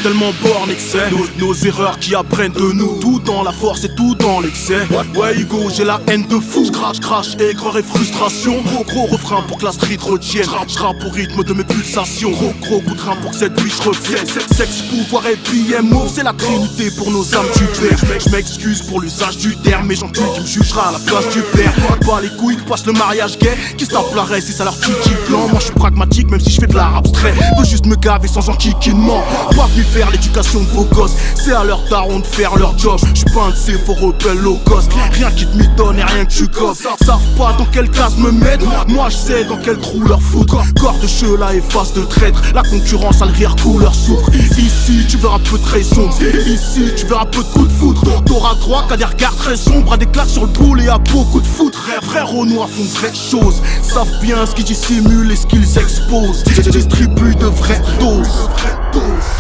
tellement borné que c'est nos erreurs qui apprennent de nous. Tout dans la force et tout dans l'excès. Ouais Hugo, j'ai la haine de fou. Crash, aigreur et frustration. Gros refrain pour que la street retienne. J'rappe au rythme de mes pulsations. Gros coup de train pour que cette biche revienne. Sexe, pouvoir et PMO, c'est la trinité pour nos âmes du père. J'm'excuse pour l'usage du terme, mais j'encule qui me jugera à la place du père. Pas les couilles, passe le mariage gay. Qui se tape la si ça leur tue blanc. Moi je suis pragmatique même si je fais de l'art abstrait. Veux juste me gaver sans enquiquinement. Pas venu faire l'éducation de vos gosses. C'est à leur daron de faire leur job. J'suis pas un de ces faux rebelles low cost. Rien qui te m'étonne et rien que tu gosses. Savent pas dans quelle case me mettre. Moi je sais dans quel trou leur foutre. Corps de cheveux là et face de traître. La concurrence a le rire couleur souffre. Ici tu verras peu de raison. Ici tu verras peu de coups de foudre. T'auras droit qu'à des regards très sombres, à des claques sur le boule et à beaucoup de foot. Frères au noir font vraies choses. Savent bien ce qu'ils dissimulent et ce qu'ils exposent. Distribue de vraies doses.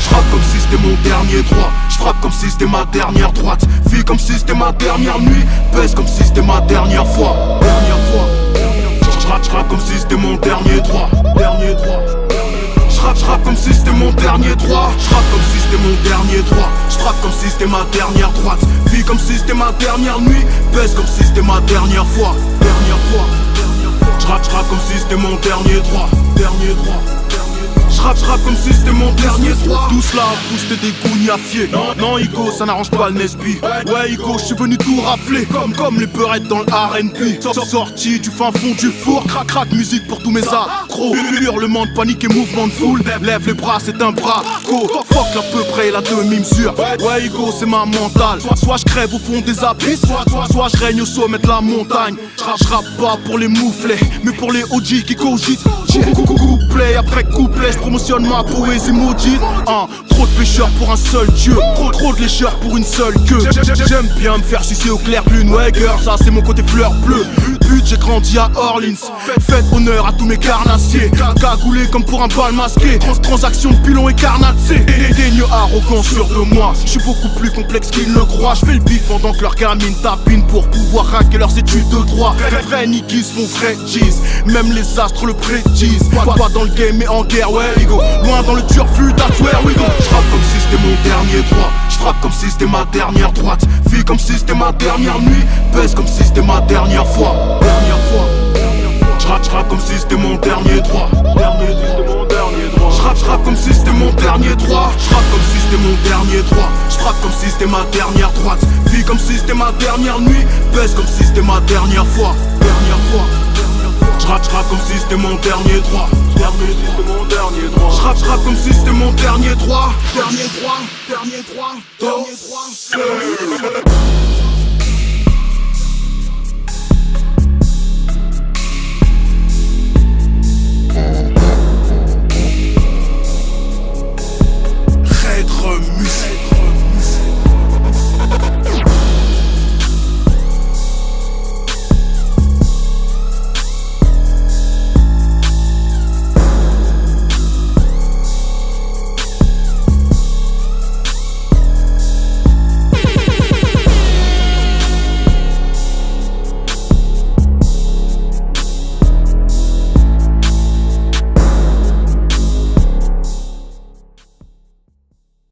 J'rappe comme si c'était mon dernier droit. J'frappe comme si c'était ma dernière droite. Vis comme si c'était ma dernière nuit. Pèse comme si c'était ma dernière fois. J'rappe comme si c'était mon dernier droit. J'rappe comme si c'était mon dernier droit. J'rappe comme si c'était mon dernier droit. J'frappe comme si c'était ma dernière droite. Vis comme si c'était ma dernière nuit. Pèse comme si c'était ma dernière fois. J'rappe comme si c'était mon dernier droit. J'rappe comme si c'était mon dernier droit. Tout cela a boosté des gougnafiers. Non Hugo, ça n'arrange pas le Nesby. Ouais Hugo, je suis venu tout rafler. Comme les peurettes dans le R&B. Sorti du fin fond du four. Crac musique pour tous mes accros. Hurlement de panique et mouvement de foule. Lève les bras, c'est un bravo. Fuck à peu près la demi-mesure. Ouais Hugo, c'est ma mentale. Soit je crève au fond des abysses, soit je règne au sommet de la montagne. J'rappe pas pour les mouflets, mais pour les OG qui cogitent. Couplet après couplet, promotionne ma poésie maudite. Trop de pêcheurs pour un seul dieu. Trop de lécheurs pour une seule queue. J'aime bien me faire sucer au clair lune. Ouais girl, ça c'est mon côté fleur bleue. J'ai grandi à Orleans. Faites honneur à tous mes carnassiers. Cagoulé comme pour un bal masqué. Transaction de pilon et carnatsé. Dédaigneux arrogant sûr de moi. J'suis beaucoup plus complexe qu'ils ne croient. J'fais le bif pendant que leur gamine tapine pour pouvoir raquer leurs études de droit. Vrais niggas font vrai cheese. Même les astres le prédisent. Pas dans le game mais en guerre, ouais Hugo. Loin dans le dur flux d'Atware, Hugo. J'rappe comme si c'était mon dernier droit. J'frappe comme si c'était ma dernière droite. Vis comme si c'était ma dernière nuit. Pèse comme si c'était ma dernière fois. J'rappe comme si c'était mon dernier droit. J'rappe comme si c'était mon dernier droit. J'rappe comme si c'était mon dernier droit. J'frappe comme si c'était ma dernière droite. Vis comme si c'était ma dernière nuit. Pèse comme si c'était ma dernière fois. J'rappe comme si c'était mon dernier droit. J'rappe comme si c'était mon dernier droit. Dernier droit.